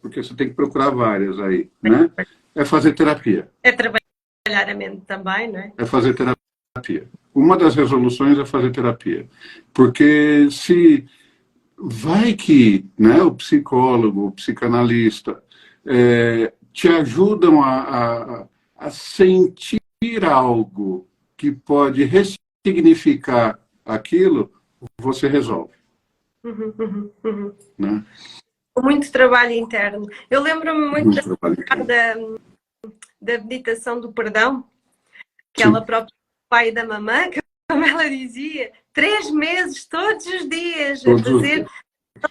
porque você tem que procurar várias aí, né? É fazer terapia. É trabalhar a mente também, não é? É fazer terapia. Uma das resoluções é fazer terapia. Porque se vai que, né, o psicólogo, o psicanalista, te ajudam a sentir algo que pode ressignificar aquilo, você resolve. Né? Muito trabalho interno. Eu lembro-me muito da meditação do perdão, que ela própria, do pai e da mamã, como ela dizia, 3 meses, todos os dias, a fazer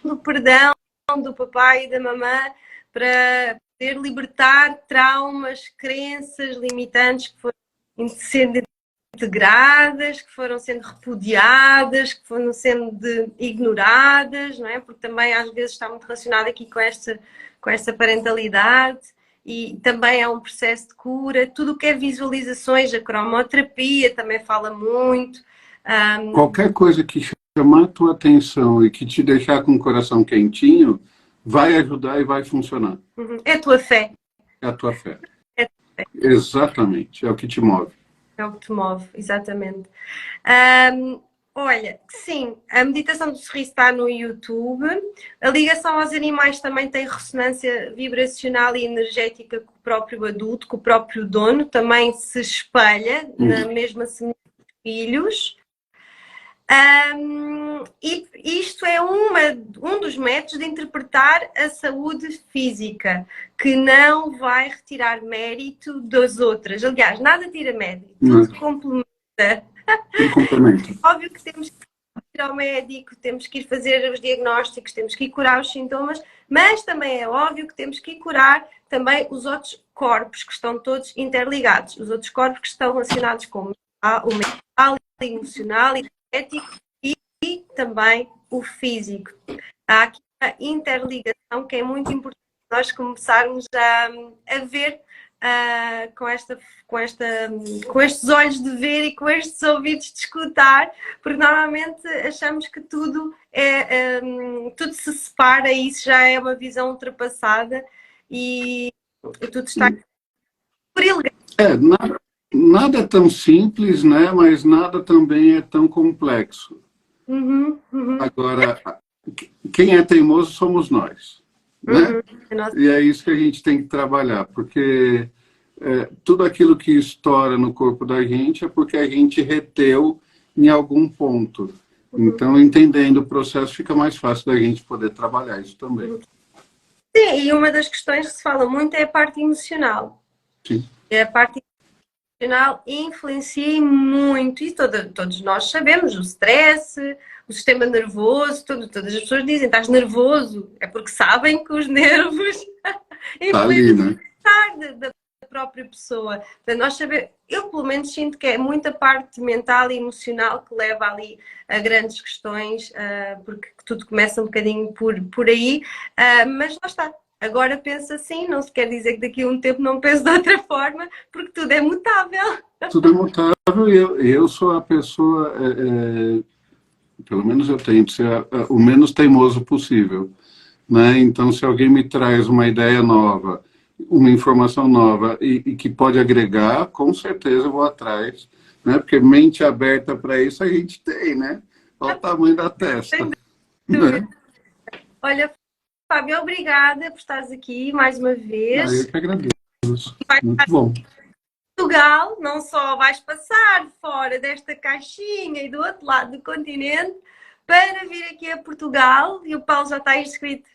do perdão do papai e da mamã para poder libertar traumas, crenças limitantes que foram sendo integradas, que foram sendo repudiadas, que foram sendo ignoradas, não é? Porque também às vezes está muito relacionado aqui com essa parentalidade e também é um processo de cura. Tudo o que é visualizações, a cromoterapia também fala muito. Qualquer coisa que chamar a tua atenção e que te deixar com o coração quentinho, vai ajudar e vai funcionar. É a tua fé. É a tua fé. Exatamente, é o que te move. É o que te move, exatamente. Olha, sim, a meditação do sorriso está no YouTube. A ligação aos animais também tem ressonância vibracional e energética com o próprio adulto, com o próprio dono. Também se espelha na mesma semelhança dos filhos. E isto é um dos métodos de interpretar a saúde física, que não vai retirar mérito das outras. Aliás, nada tira mérito, tudo complementa. Óbvio que temos que ir ao médico, temos que ir fazer os diagnósticos, temos que ir curar os sintomas, mas também é óbvio que temos que ir curar também os outros corpos que estão todos interligados, os outros corpos que estão relacionados com o mental, o emocional, o energético e também o físico. Há aqui uma interligação que é muito importante nós começarmos a ver com estes olhos de ver e com estes ouvidos de escutar, porque normalmente achamos que tudo se separa e isso já é uma visão ultrapassada e tudo está por ilegal. Nada é tão simples, né? Mas nada também é tão complexo. Agora, quem é teimoso somos nós. Né? E é isso que a gente tem que trabalhar, porque tudo aquilo que estoura no corpo da gente é porque a gente reteu em algum ponto. Então, entendendo o processo, fica mais fácil da gente poder trabalhar isso também. Sim, e uma das questões que se fala muito é a parte emocional. Sim. A parte emocional influencia muito, e todos nós sabemos, o stress, o sistema nervoso, todas as pessoas dizem, estás nervoso, é porque sabem que os nervos influenciam da própria pessoa. Portanto, nós sabemos, eu pelo menos sinto que é muita parte mental e emocional que leva ali a grandes questões, porque tudo começa um bocadinho por aí, mas lá está. Agora penso assim, não se quer dizer que daqui a um tempo não penso de outra forma, porque tudo é mutável. Tudo é mutável e eu sou a pessoa, pelo menos eu tento ser o menos teimoso possível. Né? Então, se alguém me traz uma ideia nova, uma informação nova e que pode agregar, com certeza eu vou atrás. Né? Porque mente aberta para isso a gente tem, né? Olha o tamanho da testa. Né? Olha, Fábio, obrigada por estares aqui mais uma vez. Eu que agradeço. Muito bom. Portugal, não só vais passar fora desta caixinha e do outro lado do continente para vir aqui a Portugal, e o Paulo já está inscrito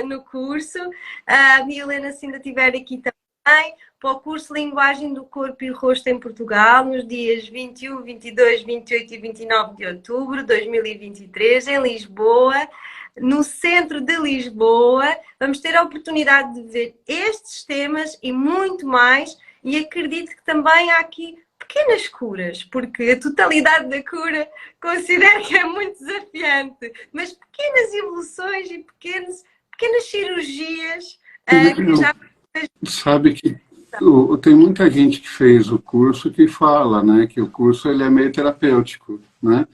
no curso, a Helena, se ainda estiver aqui também, para o curso Linguagem do Corpo e Rosto em Portugal, nos dias 21, 22, 28 e 29 de outubro de 2023, em Lisboa. No centro de Lisboa, vamos ter a oportunidade de ver estes temas e muito mais, e acredito que também há aqui pequenas curas, porque a totalidade da cura considero que é muito desafiante, mas pequenas evoluções e pequenas cirurgias que já... Sabe que tem muita gente que fez o curso que fala, né, que o curso ele é meio terapêutico, né,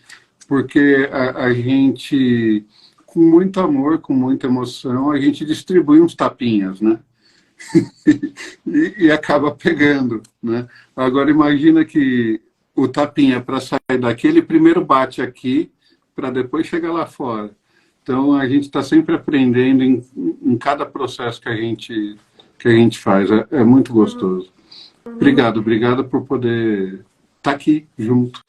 porque a gente... com muito amor, com muita emoção, a gente distribui uns tapinhas, né? e acaba pegando, né? Agora imagina que o tapinha para sair daqui, ele primeiro bate aqui para depois chegar lá fora. Então a gente está sempre aprendendo em cada processo que a gente faz. É muito gostoso. Obrigado por poder estar aqui junto.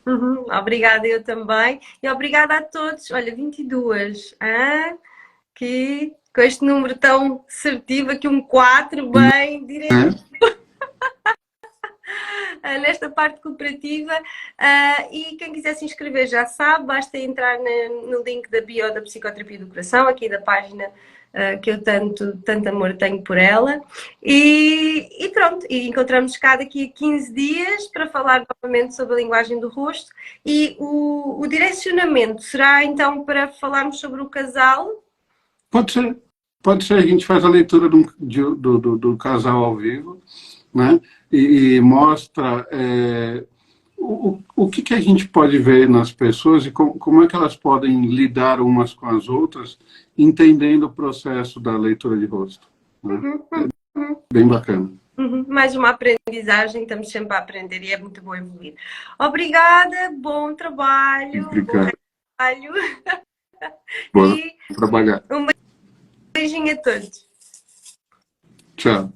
Obrigada, eu também. E obrigada a todos. Olha, 22. Que com este número tão assertivo, aqui um 4, bem direito. Nesta parte cooperativa. E quem quiser se inscrever já sabe, basta entrar no link da bio da Psicoterapia do Coração, aqui da página que eu tanto amor tenho por ela. E pronto, e encontramos cá daqui a 15 dias para falar novamente sobre a linguagem do rosto. E o direcionamento será então para falarmos sobre o casal? Pode ser, a gente faz a leitura do casal ao vivo, né? E mostra o que a gente pode ver nas pessoas e como é que elas podem lidar umas com as outras, entendendo o processo da leitura de rosto. Né? É bem bacana. Mais uma aprendizagem, estamos sempre a aprender e é muito bom evoluir. Obrigada, bom trabalho. Obrigado. Bom trabalho. Bora E trabalhar. um beijinho a todos. Tchau.